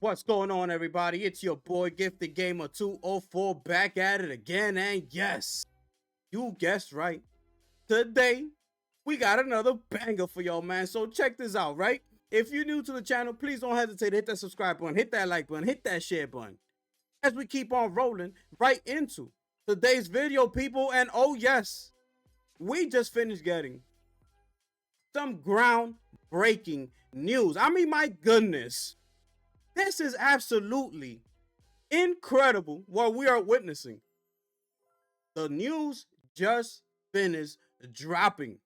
What's going on, everybody? It's your boy Gifted Gamer 204 back at it again, and yes, you guessed right. Today, we got another banger for y'all, man. So check this out, right? If you're new to the channel, please don't hesitate to hit that subscribe button, hit that like button, hit that share button. As we keep on rolling right into today's video, people, and oh yes, we just finished getting some groundbreaking news. I mean, my goodness. This is absolutely incredible what we are witnessing. The news just finished dropping.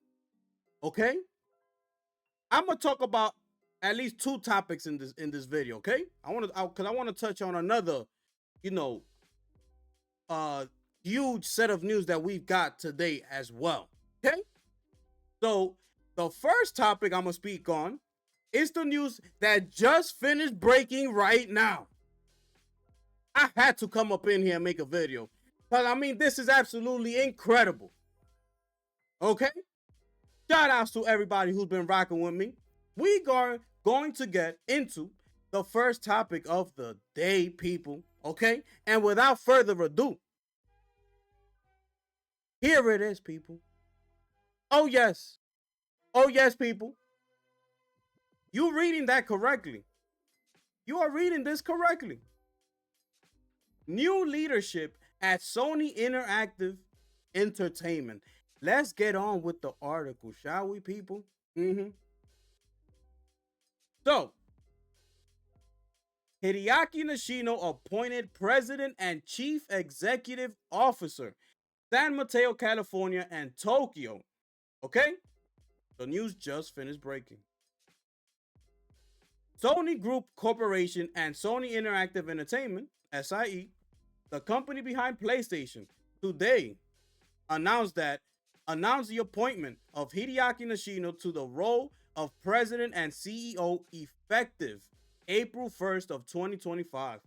Okay? I'm gonna talk about at least two topics in this video, okay? I want to touch on another, you know, huge set of news that we've got today as well. Okay? So, the first topic I'm gonna speak on is the news that just finished breaking right now. I had to come up in here and make a video. But I mean, this is absolutely incredible. Okay? Shout outs to everybody who's been rocking with me. We are going to get into the first topic of the day, people. Okay? And without further ado, here it is, people. Oh, yes. Oh, yes, people. You reading that correctly. You are reading this correctly. New leadership at Sony Interactive Entertainment. Let's get on with the article, shall we, people? So, Hideaki Nishino appointed President and Chief Executive Officer, San Mateo, California, and Tokyo. Okay? The news just finished breaking. Sony Group Corporation and Sony Interactive Entertainment, SIE, the company behind PlayStation, today announced the appointment of Hideaki Nishino to the role of President and CEO effective April 1st of 2025.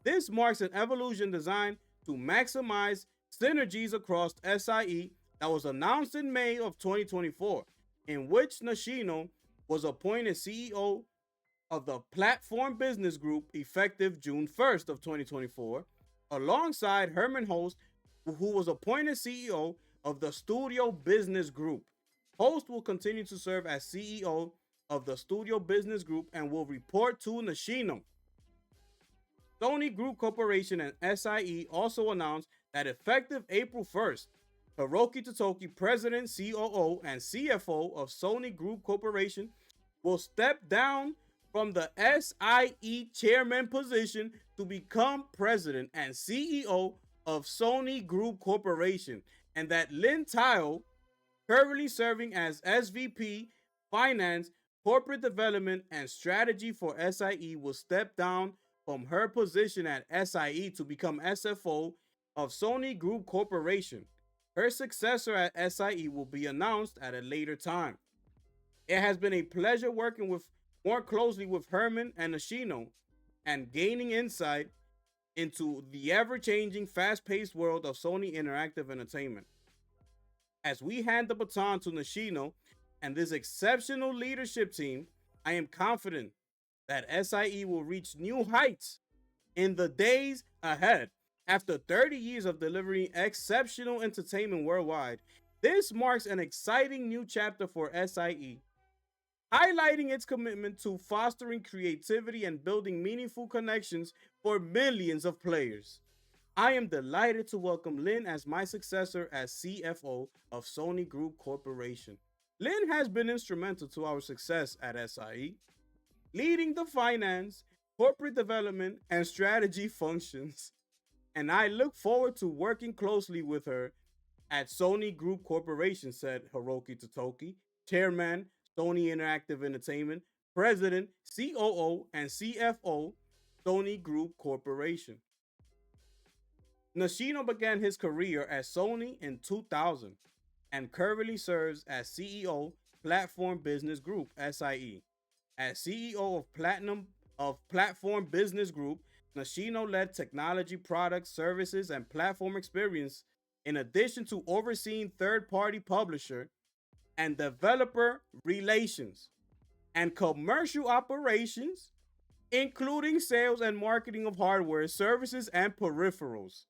This marks an evolution designed to maximize synergies across SIE that was announced in May of 2024, in which Nishino was appointed CEO of the Platform Business Group effective June 1st of 2024, alongside Herman Host, who was appointed CEO of the Studio Business Group. Host will continue to serve as CEO of the Studio Business Group and will report to Nishino. Sony Group Corporation and SIE also announced that effective April 1st, Hiroki Totoki, President, COO, and CFO of Sony Group Corporation, will step down from the SIE chairman position to become president and CEO of Sony Group Corporation, and that Lynn Tile, currently serving as SVP, Finance, Corporate Development, and Strategy for SIE, will step down from her position at SIE to become SFO of Sony Group Corporation. Her successor at SIE will be announced at a later time. It has been a pleasure working more closely with Herman and Nishino and gaining insight into the ever-changing, fast-paced world of Sony Interactive Entertainment. As we hand the baton to Nishino and this exceptional leadership team, I am confident that SIE will reach new heights in the days ahead. After 30 years of delivering exceptional entertainment worldwide, this marks an exciting new chapter for SIE, highlighting its commitment to fostering creativity and building meaningful connections for millions of players. I am delighted to welcome Lynn as my successor as CFO of Sony Group Corporation. Lynn has been instrumental to our success at SIE, leading the finance, corporate development, and strategy functions, and I look forward to working closely with her at Sony Group Corporation, said Hiroki Totoki, Chairman, Sony Interactive Entertainment, President, COO, and CFO, Sony Group Corporation. Nishino began his career at Sony in 2000 and currently serves as CEO, Platform Business Group, SIE. As CEO of Platform Business Group, Nishino led technology products, services, and platform experience, in addition to overseeing third-party publisher and developer relations and commercial operations including sales and marketing of hardware, services, and peripherals.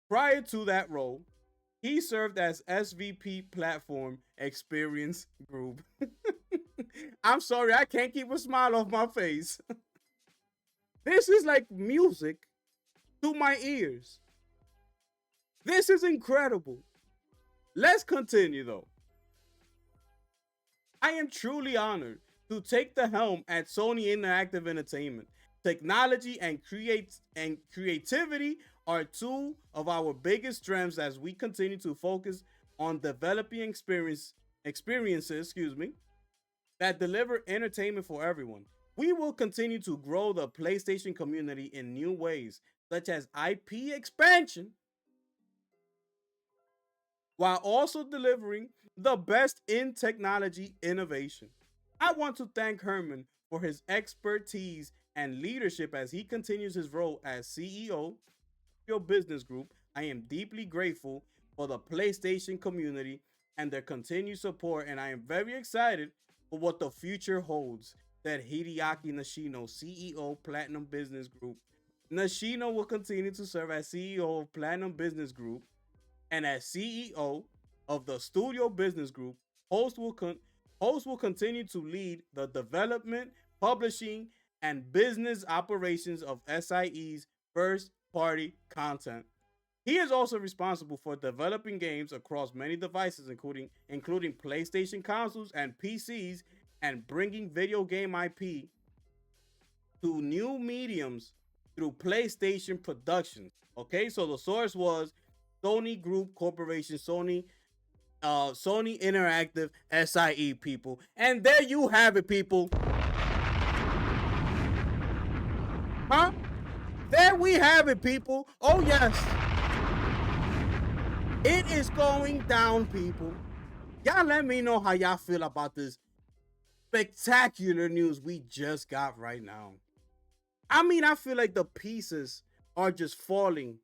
Prior to that role, he served as SVP Platform Experience Group. I'm sorry, I can't keep a smile off my face. This is like music to my ears. This is incredible. Let's continue though. I am truly honored to take the helm at Sony Interactive Entertainment. Technology and creativity are two of our biggest strengths as we continue to focus on developing experiences, that deliver entertainment for everyone. We will continue to grow the PlayStation community in new ways, such as IP expansion, while also delivering the best in technology innovation. I want to thank Herman for his expertise and leadership as he continues his role as CEO your business group. I am deeply grateful for the PlayStation community and their continued support, and I am very excited for what the future holds, said Hideaki Nishino, CEO Platinum Business Group. Nishino will continue to serve as CEO of Platinum Business Group and as CEO of the Studio Business Group. Host will continue to lead the development, publishing, and business operations of SIE's first party content. He is also responsible for developing games across many devices, including PlayStation consoles and PCs, and bringing video game IP to new mediums through PlayStation Productions. Okay, so the source was Sony Group Corporation, Sony Interactive SIE, people. And there you have it, people. Huh? There we have it, people. Oh, yes. It is going down, people. Y'all let me know how y'all feel about this spectacular news we just got right now. I mean, I feel like the pieces are just falling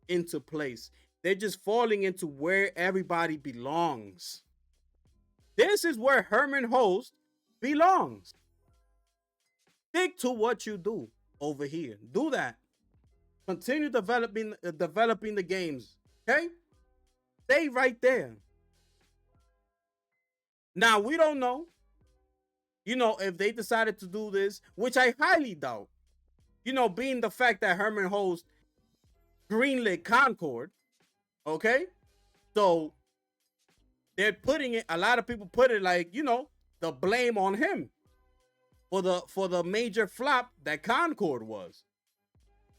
into place. They're just falling into where everybody belongs. This is where Herman Host belongs. Stick to what you do over here. Do that. Continue developing the games. Okay? Stay right there. Now we don't know, if they decided to do this, which I highly doubt. Being the fact that Herman Host greenlit Concord, okay? So they're putting it, a lot of people put it like, the blame on him for the major flop that Concord was.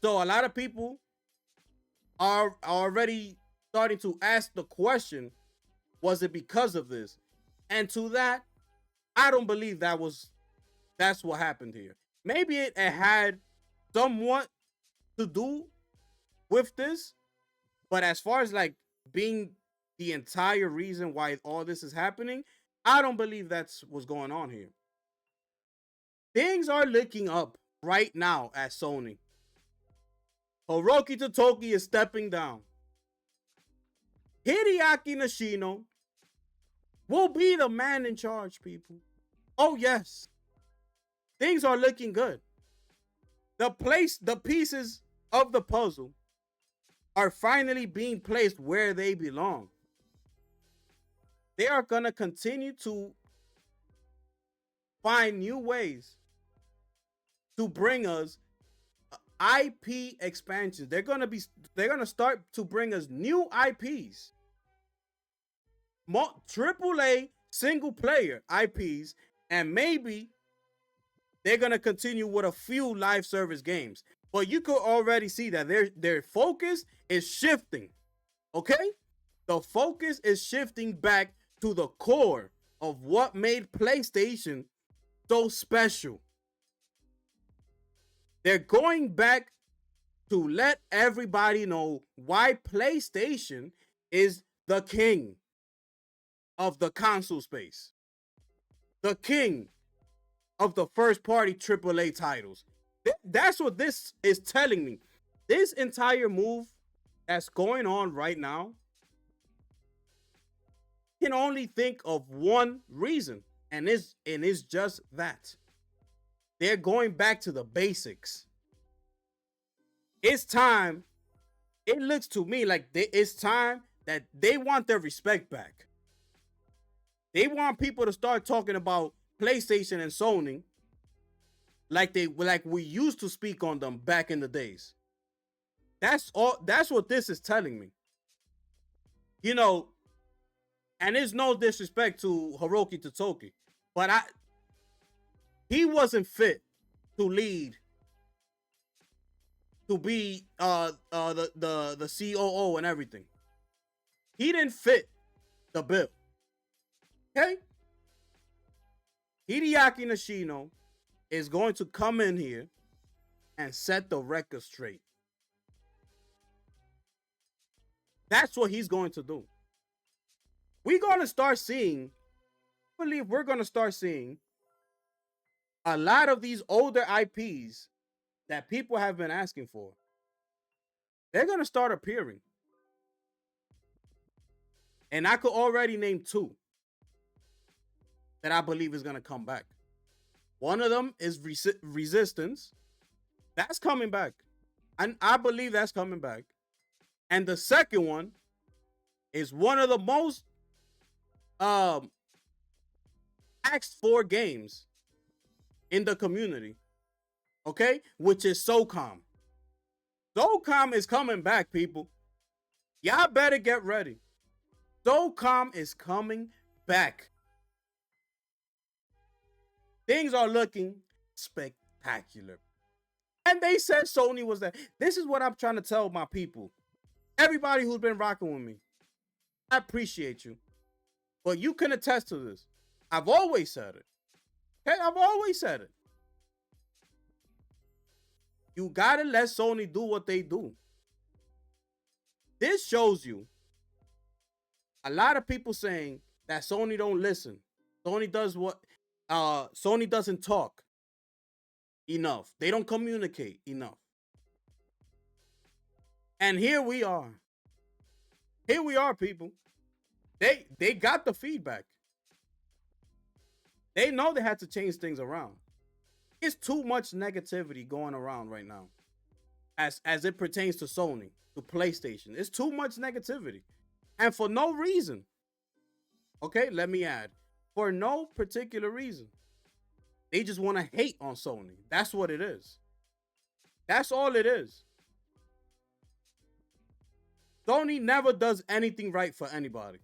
So a lot of people are already starting to ask the question, was it because of this? And to that, I don't believe that's what happened here. Maybe it had somewhat to do with this, but as far as like being the entire reason why all this is happening, I don't believe that's what's going on here. Things are looking up right now at Sony. Hiroki Totoki is stepping down. Hideaki Nishino will be the man in charge, people. Oh, yes. Things are looking good. The pieces of the puzzle are finally being placed where they belong. They are going to continue to find new ways to bring us IP expansions. They're going to start to bring us new IPs. AAA single player IPs, and maybe they're going to continue with a few live service games. But you could already see that their focus is shifting. Okay? The focus is shifting back to the core of what made PlayStation so special. They're going back to let everybody know why PlayStation is the king of the console space, the king of the first party AAA titles. That's what this is telling me. This entire move that's going on right now can only think of one reason, and it's just that. They're going back to the basics. It's time. It looks to me like it's time that they want their respect back. They want people to start talking about PlayStation and Sony like we used to speak on them back in the days. That's all. That's what this is telling me. You know, and there's no disrespect to Hiroki Totoki, but he wasn't fit to lead, to be the COO and everything. He didn't fit the bill. Okay? Hideaki Nishino is going to come in here and set the record straight. That's what he's going to do. We're going to start seeing, I believe we're going to start seeing a lot of these older IPs that people have been asking for. They're going to start appearing. And I could already name two that I believe is going to come back. One of them is Resistance. That's coming back. And I believe that's coming back. And the second one is one of the most asked for games in the community. Okay? Which is SOCOM. SOCOM is coming back, people. Y'all better get ready. SOCOM is coming back. Things are looking spectacular. And they said Sony was that. This is what I'm trying to tell my people. Everybody who's been rocking with me. I appreciate you. But you can attest to this. I've always said it. Okay, I've always said it. You gotta let Sony do what they do. This shows you a lot of people saying that Sony don't listen. Sony doesn't talk enough. They don't communicate enough. And here we are. Here we are, people. They got the feedback. They know they had to change things around. It's too much negativity going around right now. As it pertains to Sony, to PlayStation. It's too much negativity. And for no reason. Okay, let me add. For no particular reason. They just want to hate on Sony. That's what it is. That's all it is. Sony never does anything right for anybody.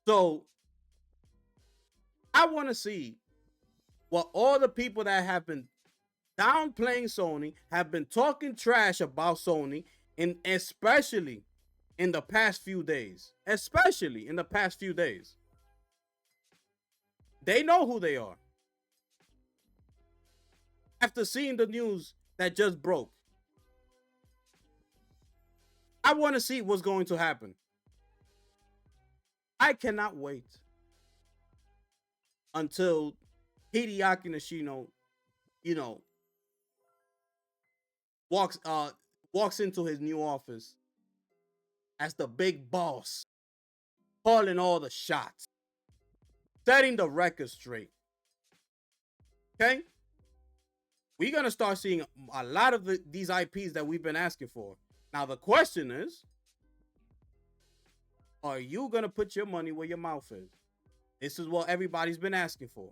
So, I want to see what all the people that have been downplaying Sony, have been talking trash about Sony, and especially in the past few days. Especially in the past few days. They know who they are. After seeing the news that just broke, I want to see what's going to happen. I cannot wait until Hideaki Nishino, walks into his new office as the big boss, calling all the shots, setting the record straight. Okay? We're going to start seeing a lot of these IPs that we've been asking for. Now, the question is, are you going to put your money where your mouth is? This is what everybody's been asking for.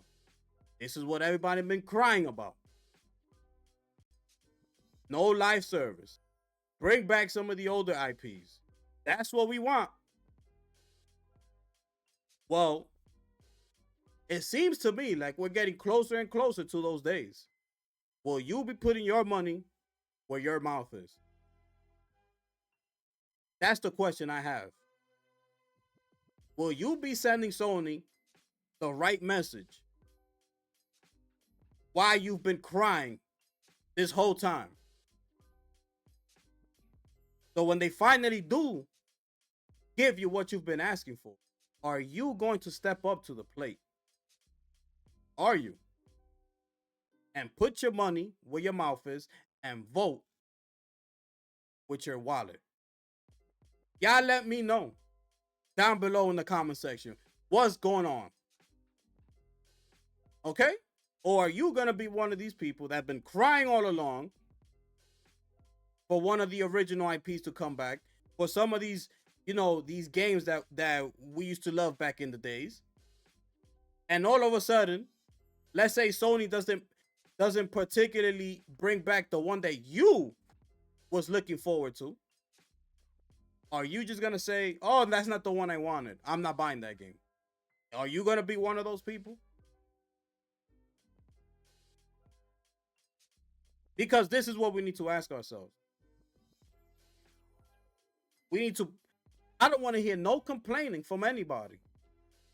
This is what everybody's been crying about. No live service. Bring back some of the older IPs. That's what we want. Well, it seems to me like we're getting closer and closer to those days. Will you be putting your money where your mouth is? That's the question I have. Will you be sending Sony the right message? Why you've been crying this whole time? So when they finally do give you what you've been asking for, are you going to step up to the plate? Are you? And put your money where your mouth is and vote with your wallet. Y'all let me know down below in the comment section what's going on. Okay? Or are you going to be one of these people that have been crying all along for one of the original IPs to come back, for some of these, these games that we used to love back in the days, and all of a sudden, let's say Sony doesn't particularly bring back the one that you was looking forward to, are you just gonna say, oh, that's not the one I wanted, I'm not buying that game? Are you gonna be one of those people? Because this is what we need to ask ourselves. We need to, I don't want to hear no complaining from anybody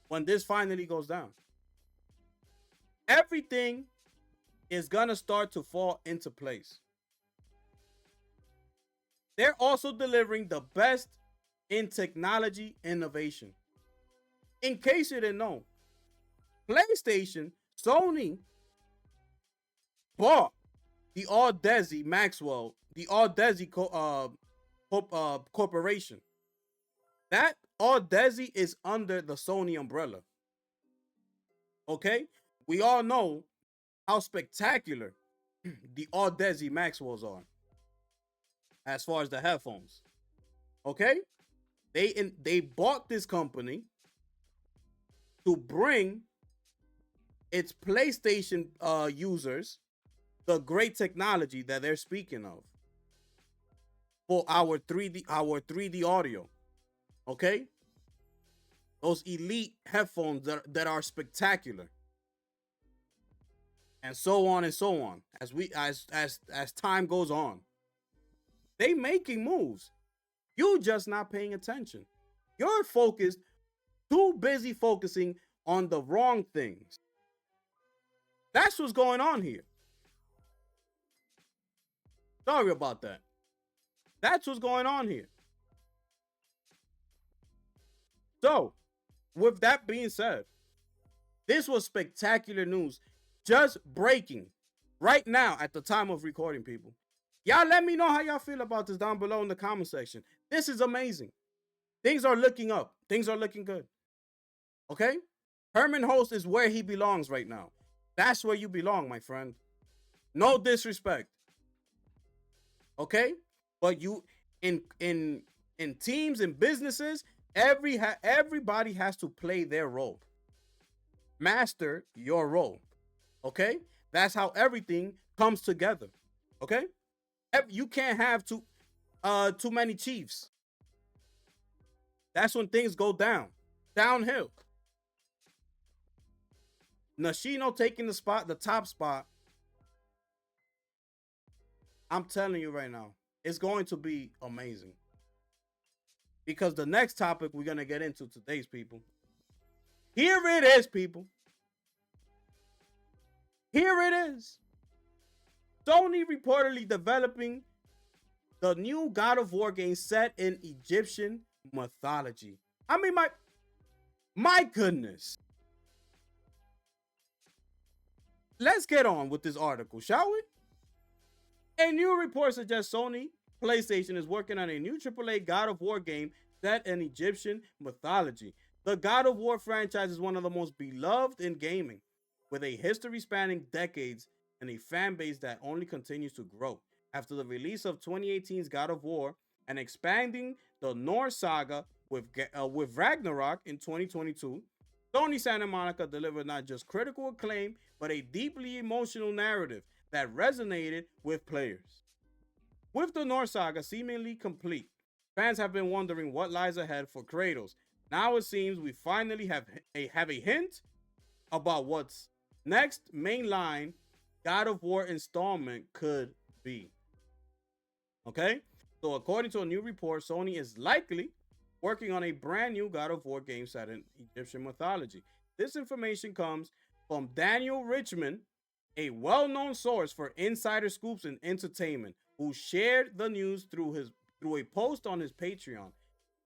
when this finally goes down. Everything is gonna start to fall into place. They're also delivering the best in technology innovation. In case you didn't know, PlayStation, Sony bought the Audesi Maxwell, the Audesi corporation. That Audesi is under the Sony umbrella. Okay? We all know how spectacular the Audesi Maxwells are as far as the headphones. Okay? They bought this company to bring its PlayStation users the great technology that they're speaking of for our 3D audio. Okay? Those elite headphones that are spectacular. And so on and so on. As time goes on. They making moves. You just not paying attention. You're focused, too busy focusing on the wrong things. That's what's going on here. Sorry about that. That's what's going on here. So, with that being said, this was spectacular news. Just breaking right now at the time of recording, people. Y'all let me know how y'all feel about this down below in the comment section. This is amazing. Things are looking up. Things are looking good. Okay? Herman Host is where he belongs right now. That's where you belong, my friend. No disrespect. Okay? But you in teams and businesses, everybody has to play their role. Master your role. Okay? That's how everything comes together. Okay? You can't have too many chiefs. That's when things go downhill. Nishino taking the top spot. I'm telling you right now, it's going to be amazing. Because the next topic we're going to get into today's people. Here it is, people. Here it is. Sony reportedly developing the new God of War game set in Egyptian mythology. I mean, my goodness. Let's get on with this article, shall we? A new report suggests Sony PlayStation is working on a new AAA God of War game set in Egyptian mythology. The God of War franchise is one of the most beloved in gaming, with a history spanning decades and a fan base that only continues to grow. After the release of 2018's God of War and expanding the Norse saga with Ragnarok in 2022, Sony Santa Monica delivered not just critical acclaim, but a deeply emotional narrative that resonated with players. With the Norse saga seemingly complete, fans have been wondering what lies ahead for Kratos. Now it seems we finally have a hint about what's next mainline God of War installment could be. Okay? So according to a new report, Sony is likely working on a brand new God of War game set in Egyptian mythology. This information comes from Daniel Richmond, a well-known source for insider scoops and entertainment, who shared the news through a post on his Patreon.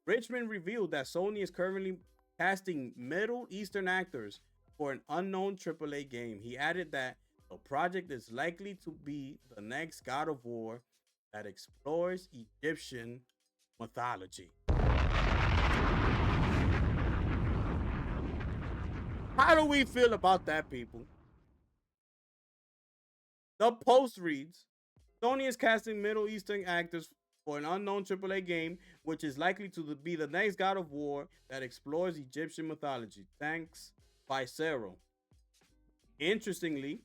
Richmond revealed that Sony is currently casting Middle Eastern actors for an unknown AAA game. He added that the project is likely to be the next God of War that explores Egyptian mythology. How do we feel about that, people? The post reads, Sony is casting Middle Eastern actors for an unknown AAA game, which is likely to be the next God of War that explores Egyptian mythology. Thanks, Vicero. Interestingly,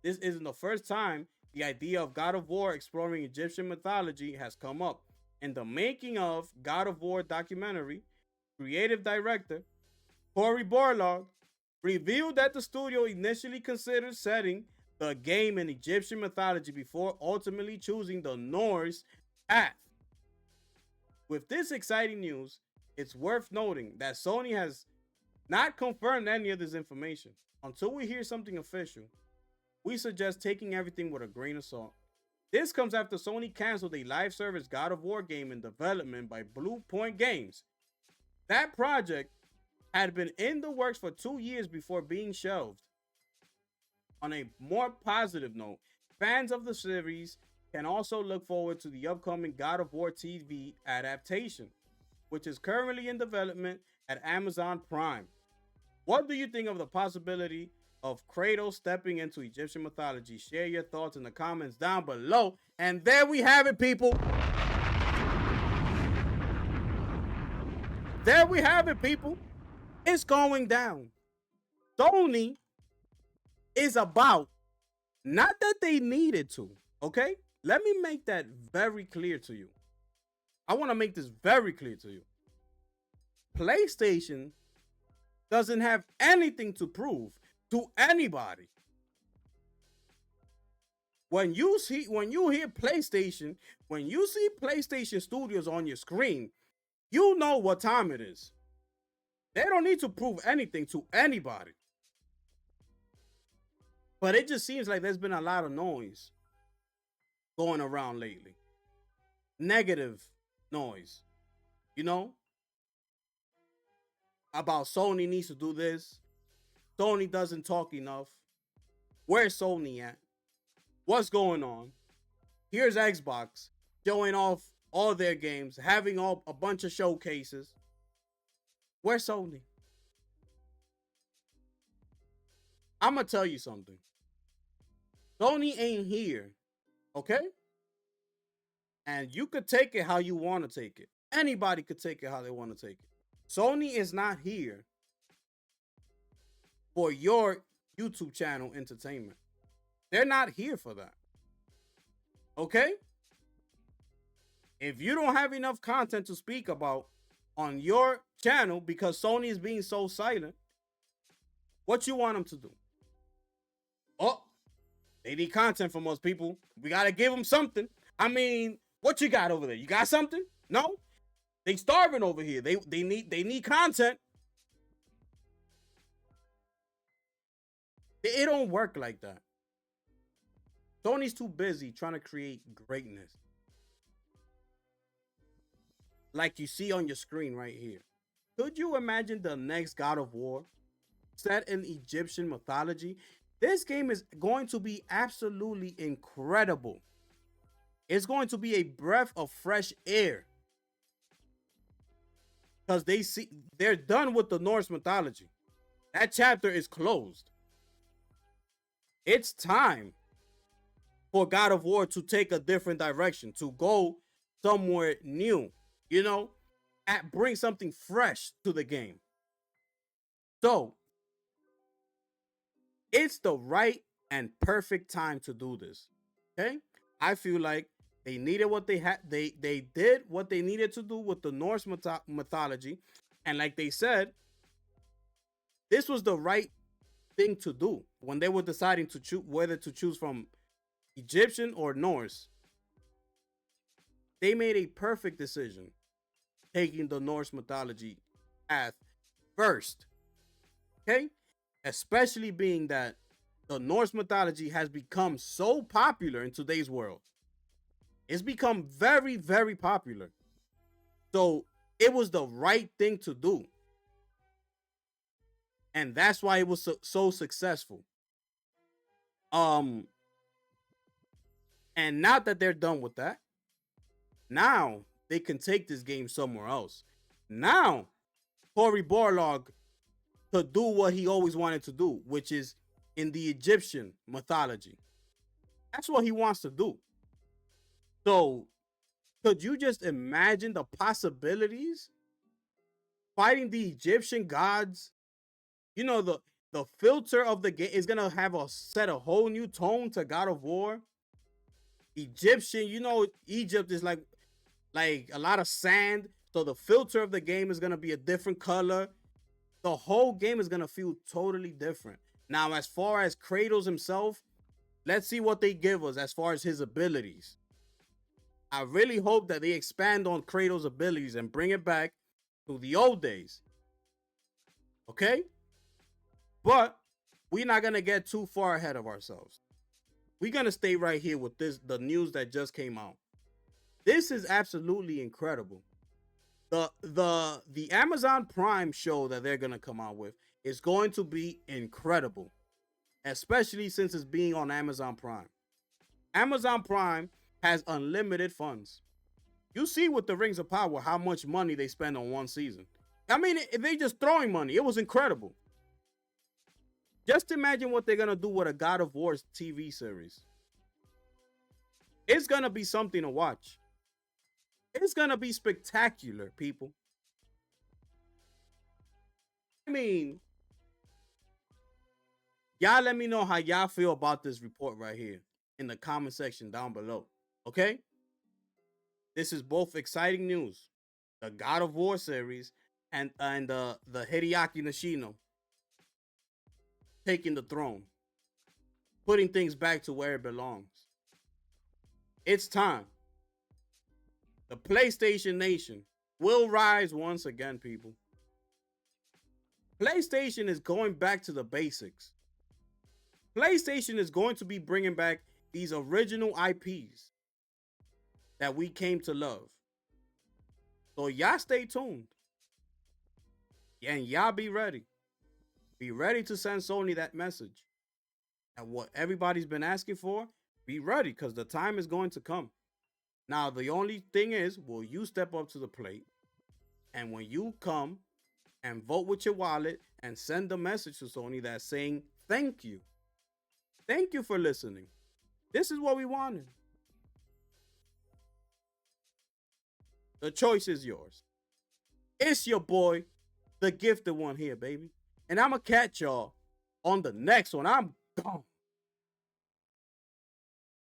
this isn't the first time the idea of God of War exploring Egyptian mythology has come up. In the making of God of War documentary, creative director Cory Barlog revealed that the studio initially considered setting the game in Egyptian mythology before ultimately choosing the Norse path. With this exciting news, it's worth noting that Sony has not confirmed any of this information. Until we hear something official, we suggest taking everything with a grain of salt. This comes after Sony canceled a live service God of War game in development by Blue Point Games. That project had been in the works for 2 years before being shelved. On a more positive note, fans of the series can also look forward to the upcoming God of War TV adaptation, which is currently in development at Amazon Prime. What do you think of the possibility of Kratos stepping into Egyptian mythology? Share your thoughts in the comments down below. And there we have it, people. There we have it, people. It's going down. Sony is about, not that they needed to, okay? Let me make that very clear to you. I want to make this very clear to you. PlayStation doesn't have anything to prove to anybody. When you hear PlayStation, when you see PlayStation Studios on your screen, you know what time it is. They don't need to prove anything to anybody. But it just seems like there's been a lot of noise going around lately. Negative noise, you know? About Sony needs to do this. Sony doesn't talk enough. Where's Sony at? What's going on? Here's Xbox showing off all their games, having a bunch of showcases. Where's Sony? I'm going to tell you something. Sony ain't here, okay? And you could take it how you want to take it. Anybody could take it how they want to take it. Sony is not here for your YouTube channel entertainment. They're not here for that. Okay? If you don't have enough content to speak about on your channel because Sony is being so silent, what you want them to do? Oh, they need content from us, people. We got to give them something. I mean, what you got over there? You got something? No? They starving over here. They need content. It don't work like that. Sony's too busy trying to create greatness. Like you see on your screen right here. Could you imagine the next God of War set in Egyptian mythology? This game is going to be absolutely incredible. It's going to be a breath of fresh air. Because they're done with the Norse mythology. That chapter is closed. It's time for God of War to take a different direction, to go somewhere new, you know, bring something fresh to the game. So, it's the right and perfect time to do this. Okay? I feel like they needed what they had. They did what they needed to do with the Norse mythology. And like they said, this was the right thing to do when they were deciding to choose whether to choose from Egyptian or Norse. They made a perfect decision taking the Norse mythology path first. Okay? Especially being that the Norse mythology has become so popular in today's world. It's become very, very popular. So it was the right thing to do. And that's why it was so successful. And now that they're done with that, now they can take this game somewhere else. Now, Cory Barlog could do what he always wanted to do, which is in the Egyptian mythology. That's what he wants to do. So, could you just imagine the possibilities fighting the Egyptian gods? You know, the filter of the game is gonna have a set a whole new tone to God of War. Egyptian, you know, Egypt is like a lot of sand, so the filter of the game is gonna be a different color. The whole game is gonna feel totally different. Now, as far as Kratos himself, let's see what they give us as far as his abilities. I really hope that they expand on Kratos' abilities and bring it back to the old days. Okay? But we're not gonna get too far ahead of ourselves. We're gonna stay right here with the news that just came out. This is absolutely incredible. The Amazon Prime show that they're gonna come out with is going to be incredible, especially since it's being on Amazon Prime. Amazon Prime has unlimited funds. You see with the Rings of Power how much money they spend on one season. I mean, they just throwing money. It was incredible. Just imagine what they're gonna do with a God of War TV series. It's gonna be something to watch. It's gonna be spectacular, people. I mean, y'all let me know how y'all feel about this report right here in the comment section down below. Okay? This is both exciting news. The God of War series and the Hideaki Nishino taking the throne, putting things back to where it belongs. It's time. The PlayStation Nation will rise once again, people. PlayStation is going back to the basics. PlayStation is going to be bringing back these original IPs that we came to love. So y'all stay tuned. And y'all be ready. Be ready to send Sony that message. And what everybody's been asking for, be ready because the time is going to come. Now, the only thing is, will you step up to the plate? And when you come and vote with your wallet and send a message to Sony that's saying, thank you. Thank you for listening. This is what we wanted. The choice is yours. It's your boy, the gifted one here, baby. And I'm going to catch y'all on the next one. I'm gone.